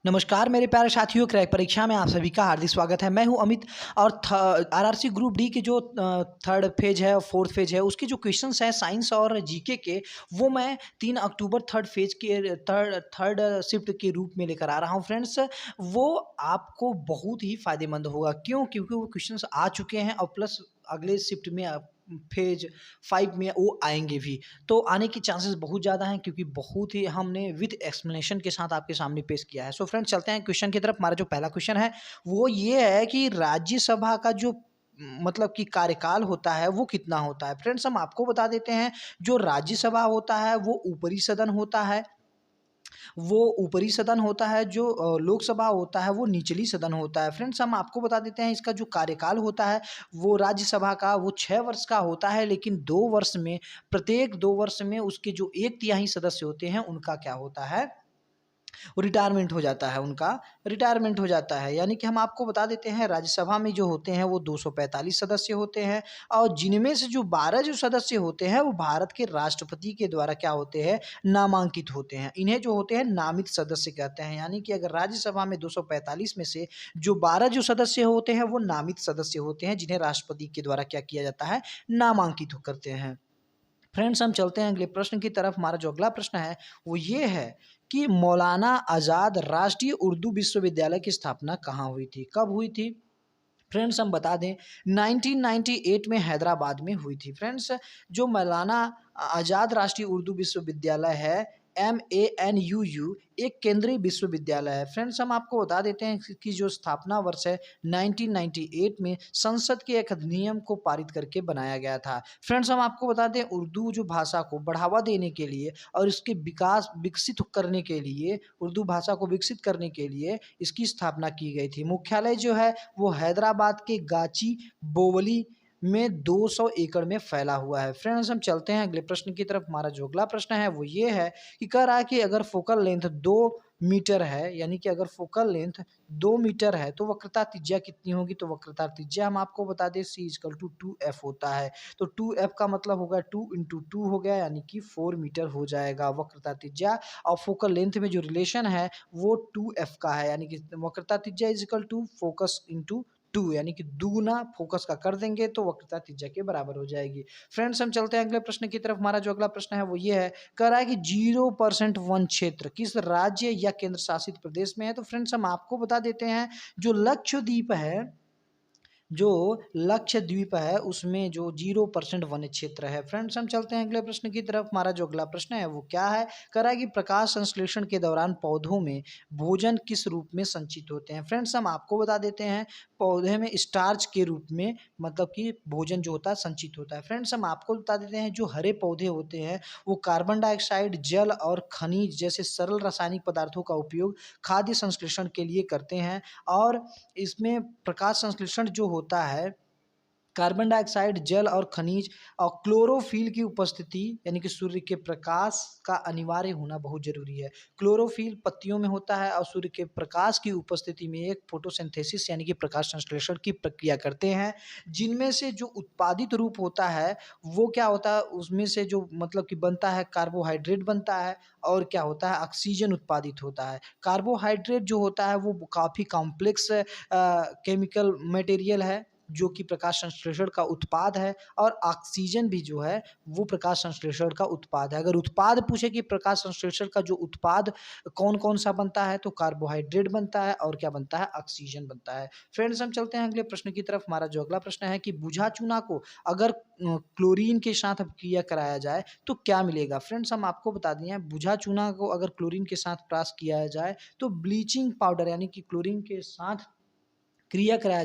नमस्कार मेरे प्यारे साथियों, क्रैक परीक्षा में आप सभी का हार्दिक स्वागत है। मैं हूं अमित और आरआरसी ग्रुप डी के जो थर्ड फेज है और फोर्थ फेज है उसके जो क्वेश्चंस हैं साइंस और जीके के, वो मैं 3 अक्टूबर थर्ड फेज के थर्ड थर्ड शिफ्ट के रूप में लेकर आ रहा हूं फ्रेंड्स। वो आपको बहुत ही फायदेमंद होगा। क्यों? क्योंकि वो क्वेश्चंस आ चुके हैं और प्लस अगले शिफ्ट में फेज 5 में वो आएंगे भी। तो आने की चांसेस बहुत ज़्यादा हैं क्योंकि बहुत ही हमने विद एक्सप्लेनेशन के साथ आपके सामने पेश किया है। सो फ्रेंड्स, चलते हैं क्वेश्चन की तरफ। हमारा जो पहला क्वेश्चन है वो ये है कि राज्यसभा का जो मतलब कि कार्यकाल होता है वो कितना होता है। फ्रेंड्स, हम आपको बता देते हैं, जो राज्यसभा होता है वो ऊपरी सदन होता है। वो ऊपरी सदन होता है। जो लोकसभा होता है वो निचली सदन होता है। फ्रेंड्स, हम आपको बता देते हैं इसका जो कार्यकाल होता है वो राज्यसभा का वो 6 वर्ष का होता है, लेकिन 2 वर्ष में, प्रत्येक 2 वर्ष में उसके जो 1/3 सदस्य होते हैं उनका क्या होता है, रिटायरमेंट हो जाता है, उनका रिटायरमेंट हो जाता है। यानी कि हम आपको बता देते हैं राज्यसभा में जो होते हैं वो 245 सदस्य होते हैं और जिनमें से जो 12 जो सदस्य होते हैं वो भारत के राष्ट्रपति के द्वारा क्या होते हैं, नामांकित होते हैं। इन्हें जो होते हैं नामित सदस्य कहते हैं। यानी कि अगर राज्यसभा में 245 में से जो 12 जो सदस्य होते हैं वो नामित सदस्य होते हैं, जिन्हें राष्ट्रपति के द्वारा क्या किया जाता है, नामांकित करते हैं। फ्रेंड्स, हम चलते हैं अगले प्रश्न की तरफ। हमारा जो अगला प्रश्न है वो ये है कि मौलाना आज़ाद राष्ट्रीय उर्दू विश्वविद्यालय की स्थापना कहाँ हुई थी, कब हुई थी। फ्रेंड्स, हम बता दें 1998 में हैदराबाद में हुई थी। फ्रेंड्स, जो मौलाना आज़ाद राष्ट्रीय उर्दू विश्वविद्यालय है, MANUU, एक केंद्रीय विश्वविद्यालय है। फ्रेंड्स, हम आपको बता देते हैं कि जो स्थापना वर्ष है 1998 में संसद के एक अधिनियम को पारित करके बनाया गया था। फ्रेंड्स, हम आपको बता दें उर्दू जो भाषा को बढ़ावा देने के लिए और इसके विकास विकसित करने के लिए, उर्दू भाषा को विकसित करने के लिए इसकी स्थापना की गई थी। मुख्यालय जो है वो हैदराबाद के गाची बोवली में 200 एकड़ में फैला हुआ है। फ्रेंड्स, हम चलते हैं अगले प्रश्न की तरफ। हमारा जो अगला प्रश्न है वो ये है कि कह रहा है कि अगर फोकल लेंथ 2 मीटर है, यानी कि अगर फोकल लेंथ 2 मीटर है तो वक्रता त्रिज्या कितनी होगी। तो वक्रता त्रिज्या हम आपको बता दें C=2f होता है। तो 2f का मतलब होगा 2 इंटू 2 हो गया, यानी कि 4 मीटर हो जाएगा वक्रता त्रिज्या। और फोकल लेंथ में जो रिलेशन है वो 2f का है, यानी कि वक्रता त्रिज्या इजिकल टू फोकस इंटू 2, यानी कि दुगुना फोकस का कर देंगे तो वक्रता त्रिज्या के बराबर हो जाएगी। फ्रेंड्स, हम चलते हैं अगले प्रश्न की तरफ। हमारा जो अगला प्रश्न है वो ये है, कह रहा है कि 0% वन क्षेत्र किस राज्य या केंद्र शासित प्रदेश में है। तो फ्रेंड्स, हम आपको बता देते हैं जो लक्षद्वीप है, जो लक्षद्वीप है उसमें जो 0% वन क्षेत्र है। फ्रेंड्स, हम चलते हैं अगले प्रश्न की तरफ। हमारा जो अगला प्रश्न है वो क्या है, कह रहा है कि प्रकाश संश्लेषण के दौरान पौधों में भोजन किस रूप में संचित होते हैं। फ्रेंड्स, हम आपको बता देते हैं पौधे में स्टार्च के रूप में, मतलब कि भोजन जो होता है संचित होता है। फ्रेंड्स, हम आपको बता देते हैं जो हरे पौधे होते हैं वो कार्बन डाइऑक्साइड, जल और खनिज जैसे सरल रासायनिक पदार्थों का उपयोग खाद्य संश्लेषण के लिए करते हैं। और इसमें प्रकाश संश्लेषण जो होता है, कार्बन डाइऑक्साइड, जल और खनिज और क्लोरोफिल की उपस्थिति, यानी कि सूर्य के प्रकाश का अनिवार्य होना बहुत जरूरी है। क्लोरोफिल पत्तियों में होता है और सूर्य के प्रकाश की उपस्थिति में एक फोटोसिंथेसिस यानी कि प्रकाश संश्लेषण की प्रक्रिया करते हैं, जिनमें से जो उत्पादित रूप होता है वो क्या होता है, उसमें से जो मतलब कि बनता है कार्बोहाइड्रेट बनता है और क्या होता है, ऑक्सीजन उत्पादित होता है। कार्बोहाइड्रेट जो होता है वो काफ़ी कॉम्प्लेक्स केमिकल मटेरियल है जो कि प्रकाश संश्लेषण का उत्पाद है, और ऑक्सीजन भी जो है वो प्रकाश संश्लेषण का उत्पाद है। अगर उत्पाद पूछे कि प्रकाश संश्लेषण का जो उत्पाद कौन कौन सा बनता है, तो कार्बोहाइड्रेट बनता है और क्या बनता है, ऑक्सीजन बनता है। फ्रेंड्स, हम चलते हैं अगले प्रश्न की तरफ। हमारा जो अगला प्रश्न है कि बुझा चूना को अगर क्लोरीन के साथ क्रिया कराया जाए तो क्या मिलेगा। फ्रेंड्स, हम आपको बता दिए हैं बुझा चूना को अगर क्लोरीन के साथ प्रयास किया जाए तो ब्लीचिंग पाउडर, यानी कि क्लोरीन के साथ क्रिया कराया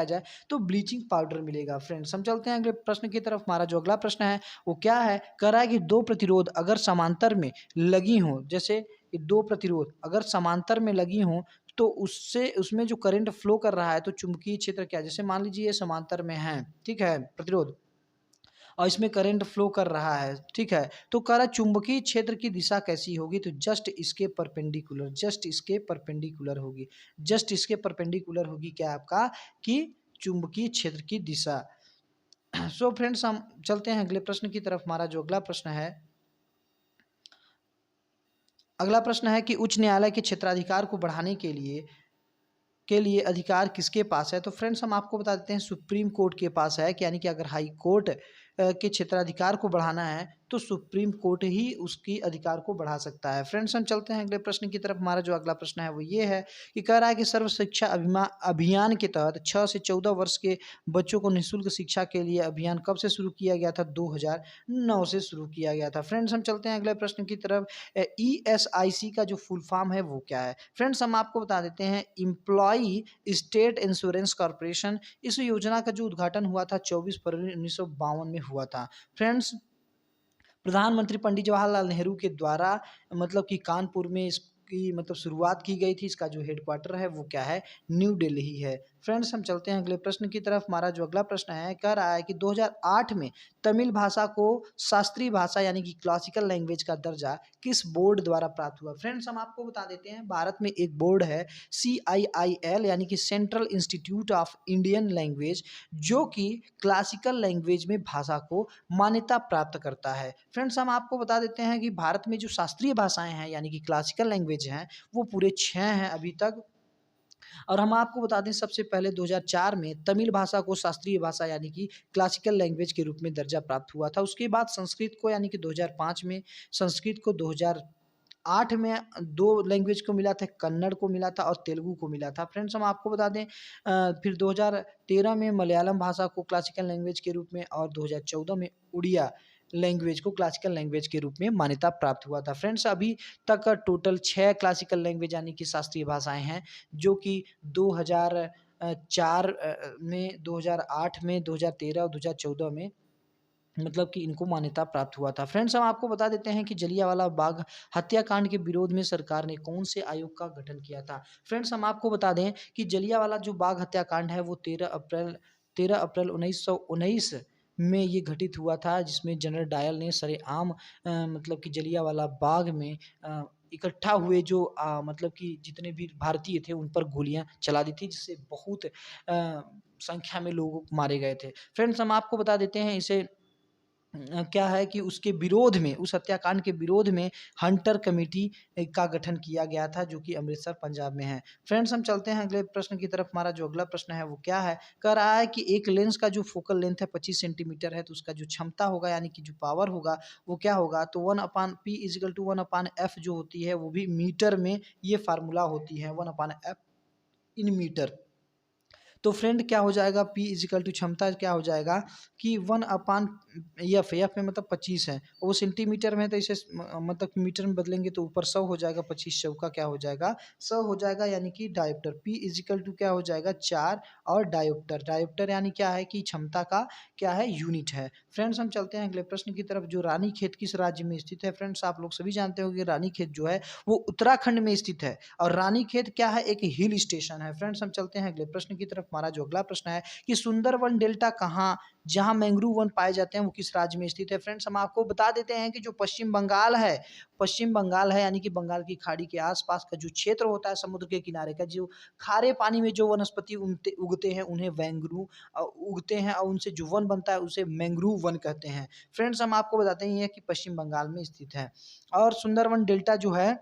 जाए तो ब्लीचिंग पाउडर मिलेगा। फ्रेंड्स, हम चलते हैं अगले प्रश्न की तरफ। हमारा जो अगला प्रश्न है वो क्या है, कह रहा है कि दो प्रतिरोध अगर समांतर में लगी हों, जैसे कि दो प्रतिरोध अगर समांतर में लगी हों तो उससे उसमें जो करंट फ्लो कर रहा है तो चुंबकीय क्षेत्र क्या है। जैसे मान लीजिए ये समांतर में है, ठीक है, प्रतिरोध, और इसमें करंट फ्लो कर रहा है, ठीक है, तो कह रहा है चुंबकीय क्षेत्र की दिशा कैसी होगी। तो जस्ट इसके परपेंडिकुलर, जस्ट इसके परपेंडिकुलर होगी, जस्ट इसके परपेंडिकुलर होगी क्या आपका, कि चुंबकीय क्षेत्र की दिशा। सो फ्रेंड्स, हम चलते हैं अगले प्रश्न की तरफ। हमारा जो अगला प्रश्न है अगला प्रश्न है कि उच्च न्यायालय के क्षेत्राधिकार को बढ़ाने के लिए अधिकार किसके पास है? तो फ्रेंड्स हम आपको बता देते हैं सुप्रीम कोर्ट के पास है, कि यानी कि अगर हाई कोर्ट के क्षेत्राधिकार को बढ़ाना है तो सुप्रीम कोर्ट ही उसकी अधिकार को बढ़ा सकता है। फ्रेंड्स हम चलते हैं अगले प्रश्न की तरफ। हमारा जो अगला प्रश्न है वो ये है कि कह रहा है कि सर्व शिक्षा अभियान के तहत 6 से 14 वर्ष के बच्चों को निःशुल्क शिक्षा के लिए अभियान कब से शुरू किया गया था? 2009 से शुरू किया गया था। फ्रेंड्स हम चलते हैं अगले प्रश्न की तरफ। ESIC का जो फुल फॉर्म है वो क्या है? फ्रेंड्स हम आपको बता देते हैं एम्प्लॉय स्टेट इंश्योरेंस कॉर्पोरेशन। इस योजना का जो उद्घाटन हुआ था 24 फरवरी 1952 में हुआ था। फ्रेंड्स प्रधानमंत्री पंडित जवाहरलाल नेहरू के द्वारा मतलब कि कानपुर में इसकी मतलब शुरुआत की गई थी। इसका जो हेडक्वार्टर है वो क्या है? न्यू दिल्ली है। फ्रेंड्स हम चलते हैं अगले प्रश्न की तरफ। हमारा जो अगला प्रश्न है कह रहा है कि 2008 में तमिल भाषा को शास्त्रीय भाषा यानी कि क्लासिकल लैंग्वेज का दर्जा किस बोर्ड द्वारा प्राप्त हुआ? फ्रेंड्स हम आपको बता देते हैं भारत में एक बोर्ड है CIIL यानी कि central institute of Indian language, जो कि क्लासिकल लैंग्वेज में भाषा को मान्यता प्राप्त करता है। फ्रेंड्स हम आपको बता देते हैं कि भारत में जो शास्त्रीय भाषाएं हैं यानी कि क्लासिकल लैंग्वेज हैं वो पूरे 6 हैं अभी तक। और हम आपको बता दें सबसे पहले 2004 में तमिल भाषा को शास्त्रीय भाषा यानी कि क्लासिकल लैंग्वेज के रूप में दर्जा प्राप्त हुआ था। उसके बाद संस्कृत को यानी कि 2005 में, संस्कृत को 2008 में 2 लैंग्वेज को मिला था, कन्नड़ को मिला था और तेलुगु को मिला था। फ्रेंड्स हम आपको बता दें फिर 2013 में मलयालम भाषा को क्लासिकल लैंग्वेज के रूप में और 2014 में उड़िया लैंग्वेज को क्लासिकल लैंग्वेज के रूप में मान्यता प्राप्त हुआ था। फ्रेंड्स अभी तक टोटल 6 क्लासिकल लैंग्वेज यानी कि शास्त्रीय भाषाएं हैं, जो कि 2004 में, 2008 में, 2013 और 2014 में मतलब कि इनको मान्यता प्राप्त हुआ था। फ्रेंड्स हम आपको बता देते हैं कि जलियांवाला बाग हत्याकांड के विरोध में सरकार ने कौन से आयोग का गठन किया था? फ्रेंड्स हम आपको बता दें कि जलियांवाला जो बाग हत्याकांड है वो 13 अप्रैल 1919 में ये घटित हुआ था, जिसमें जनरल डायल ने सरेआम मतलब कि जलियांवाला बाग में इकट्ठा हुए जो मतलब कि जितने भी भारतीय थे उन पर गोलियां चला दी थी, जिससे बहुत संख्या में लोग मारे गए थे। फ्रेंड्स हम आपको बता देते हैं इसे क्या है कि उसके विरोध में, उस हत्याकांड के विरोध में हंटर कमेटी का गठन किया गया था, जो कि अमृतसर पंजाब में है। फ्रेंड्स हम चलते हैं अगले प्रश्न की तरफ। हमारा जो अगला प्रश्न है वो क्या है? कह रहा है कि एक लेंस का जो फोकल लेंथ है 25 सेंटीमीटर है, तो उसका जो क्षमता होगा यानी कि जो पावर होगा वो क्या होगा? तो 1/P=1/f जो होती है वो भी मीटर में ये फार्मूला होती है, 1/f इन मीटर। तो फ्रेंड क्या हो जाएगा? P इजिकल टू क्षमता क्या हो जाएगा कि 1/f, एफ में मतलब 25 है और वो सेंटीमीटर में है, तो इसे मतलब मीटर में बदलेंगे तो ऊपर 100 हो जाएगा, 25 चौका क्या हो जाएगा? 100 हो जाएगा, यानी कि डायोप्टर। P इजिकल टू क्या हो जाएगा? 4 और डायोप्टर। डायोप्टर यानी क्या है कि क्षमता का क्या है? यूनिट है। फ्रेंड्स हम चलते हैं अगले प्रश्न की तरफ। जो रानीखेत किस राज्य में स्थित है? फ्रेंड्स आप लोग सभी जानते हो कि रानीखेत जो है वो उत्तराखंड में स्थित है और रानीखेत क्या है? एक हिल स्टेशन है। फ्रेंड्स हम चलते हैं अगले प्रश्न की तरफ। हमारा जो अगला प्रश्न है कि सुंदरवन डेल्टा कहाँ, जहां मैंग्रोव वन पाए जाते हैं, वो किस राज्य में स्थित है? फ्रेंड्स हम आपको बता देते हैं कि जो पश्चिम बंगाल है, पश्चिम बंगाल है यानी कि बंगाल की खाड़ी के आसपास का जो क्षेत्र होता है समुद्र के किनारे का, जो खारे पानी में जो वनस्पति उगते हैं उन्हें उगते हैं और उनसे जो वन बनता है उसे मैंग्रोव वन कहते हैं। फ्रेंड्स हम आपको बताते हैं कि पश्चिम बंगाल में स्थित है और सुंदरवन डेल्टा जो है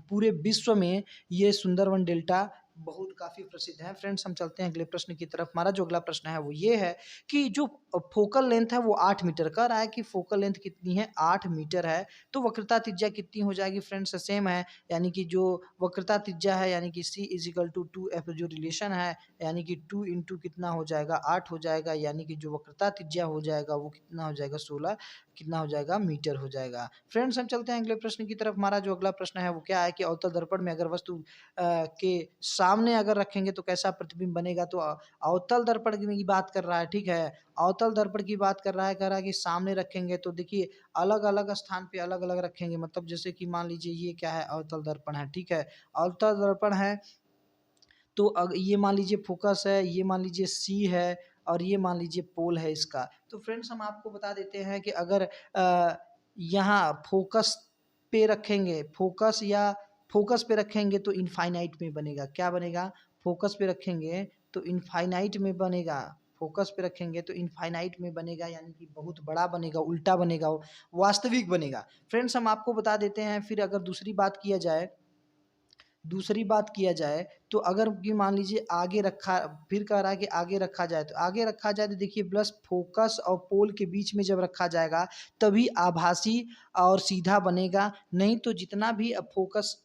पूरे विश्व में ये सुंदरवन डेल्टा बहुत काफ़ी प्रसिद्ध है। फ्रेंड्स हम चलते हैं अगले प्रश्न की तरफ। हमारा जो अगला प्रश्न है वो ये है कि जो फोकल लेंथ है वो 8 मीटर का रहा है, कि फोकल लेंथ कितनी है? 8 मीटर है। तो वक्रता त्रिज्या कितनी हो जाएगी? फ्रेंड्स सेम है, यानी कि जो वक्रता त्रिज्या है यानी कि C=2f जो रिलेशन है, यानी कि 2 इंटू कितना हो जाएगा? 8 हो जाएगा, यानी कि जो वक्रता त्रिज्या हो जाएगा वो कितना हो जाएगा? 16 कितना हो जाएगा? मीटर हो जाएगा। फ्रेंड्स हम चलते हैं अगले प्रश्न की तरफ। हमारा जो अगला प्रश्न है वो क्या है कि अवतल दर्पण में अगर वस्तु के सामने अगर रखेंगे तो कैसा प्रतिबिंब बनेगा? तो अवतल दर्पण की बात कर रहा है, ठीक है। अवतल दर्पण की बात कर रहा है, कह रहा है कि सामने रखेंगे तो देखिए अलग अलग स्थान पे अलग अलग रखेंगे, मतलब जैसे कि मान लीजिए ये क्या है? अवतल दर्पण है, ठीक है। अवतल दर्पण है तो ये मान लीजिए फोकस है, ये मान लीजिए सी है और ये मान लीजिए पोल है इसका। तो फ्रेंड्स हम आपको बता देते हैं कि अगर यहाँ फोकस पे रखेंगे, फोकस पे रखेंगे तो इनफाइनाइट में बनेगा। क्या बनेगा? फोकस पे रखेंगे तो इनफाइनाइट में बनेगा। फोकस पे रखेंगे तो इनफाइनाइट में बनेगा, यानी कि बहुत बड़ा बनेगा, उल्टा बनेगा, वास्तविक बनेगा। फ्रेंड्स हम आपको बता देते हैं, फिर अगर दूसरी बात किया जाए तो अगर कि मान लीजिए आगे रखा, फिर कह रहा है कि आगे रखा जाए, तो आगे रखा जाए तो देखिए प्लस फोकस और पोल के बीच में जब रखा जाएगा तभी आभासी और सीधा बनेगा, नहीं तो जितना भी फोकस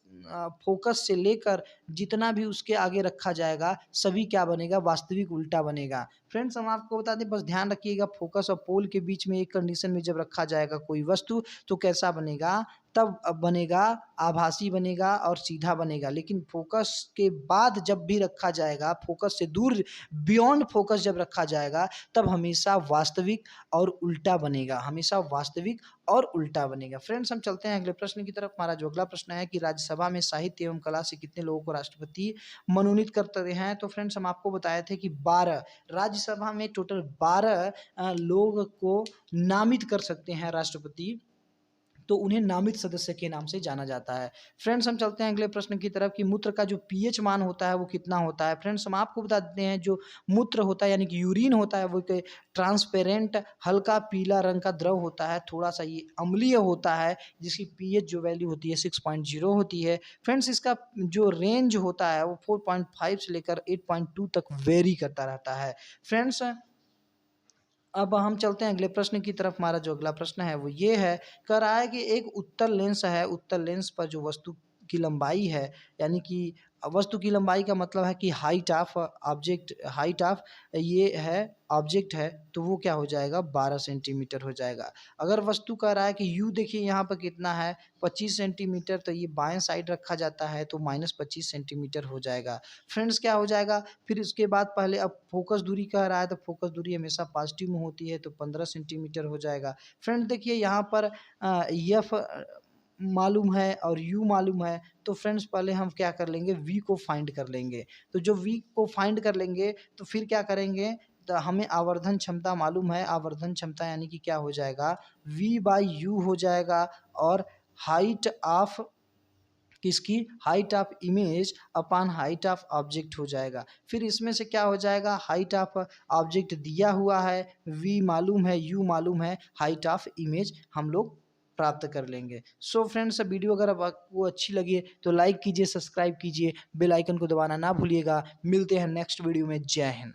से लेकर जितना भी उसके आगे रखा जाएगा सभी क्या बनेगा, वास्तविक उल्टा बनेगा। फ्रेंड्स हम आपको बता दें, बस ध्यान रखिएगा, फोकस और पोल के बीच में एक कंडीशन में जब रखा जाएगा कोई वस्तु तो कैसा बनेगा, तब बनेगा आभासी बनेगा और सीधा बनेगा। लेकिन फोकस के बाद जब भी रखा जाएगा, फोकस से दूर बियॉन्ड फोकस जब रखा जाएगा तब हमेशा वास्तविक और उल्टा बनेगा, हमेशा वास्तविक और उल्टा बनेगा। फ्रेंड्स हम चलते हैं अगले प्रश्न की तरफ। हमारा जो अगला प्रश्न है कि राज्यसभा में साहित्य एवं कला से कितने लोगों को राष्ट्रपति मनोनीत करते रहे हैं। तो फ्रेंड्स हम आपको बताए थे कि 12, राज्यसभा में टोटल 12 लोग को नामित कर सकते हैं राष्ट्रपति, तो उन्हें नामित सदस्य के नाम से जाना जाता है। फ्रेंड्स हम चलते हैं अगले प्रश्न की तरफ कि मूत्र का जो पीएच मान होता है वो कितना होता है। फ्रेंड्स हम आपको बता देते हैं, जो मूत्र होता है यानी कि यूरिन होता है वो एक ट्रांसपेरेंट हल्का पीला रंग का द्रव होता है, थोड़ा सा ये अम्लीय होता है, जिसकी पीएच जो वैल्यू होती है 6.0 होती है। फ्रेंड्स इसका जो रेंज होता है वो 4.5 से लेकर 8.2 तक वेरी करता रहता है। फ्रेंड्स अब हम चलते हैं अगले प्रश्न की तरफ। हमारा जो अगला प्रश्न है वो ये है, कह रहा है कि एक उत्तल लेंस है, उत्तल लेंस पर जो वस्तु की लंबाई है, यानी कि वस्तु की लंबाई का मतलब है कि height of object, height of ये है ऑब्जेक्ट है, तो वो क्या हो जाएगा, 12 सेंटीमीटर हो जाएगा। अगर वस्तु कह रहा है कि यू देखिए यहाँ पर कितना है 25 सेंटीमीटर, तो ये बाएं साइड रखा जाता है तो -25 सेंटीमीटर हो जाएगा। फ्रेंड्स क्या हो जाएगा, फिर उसके बाद पहले अब फोकस दूरी कह रहा है तो फोकस दूरी हमेशा पॉजिटिव में होती है तो 15 सेंटीमीटर हो जाएगा। फ्रेंड्स देखिए यहाँ पर एफ मालूम है और यू मालूम है, तो फ्रेंड्स पहले हम क्या कर लेंगे, वी को फाइंड कर लेंगे। तो जो वी को फाइंड कर लेंगे तो फिर क्या करेंगे, तो हमें आवर्धन क्षमता मालूम है, आवर्धन क्षमता यानी कि क्या हो जाएगा, वी बाई यू हो जाएगा, और हाइट ऑफ किसकी, height of image upon height of object हो जाएगा। फिर इसमें से क्या हो जाएगा, हाइट ऑफ ऑब्जेक्ट दिया हुआ है, वी मालूम है, यू मालूम है, हाइट ऑफ इमेज हम लोग प्राप्त कर लेंगे। सो फ्रेंड्स वीडियो अगर आपको अच्छी लगी तो लाइक कीजिए, सब्सक्राइब कीजिए, बेल आइकन को दबाना ना भूलिएगा। मिलते हैं नेक्स्ट वीडियो में। जय हिंद।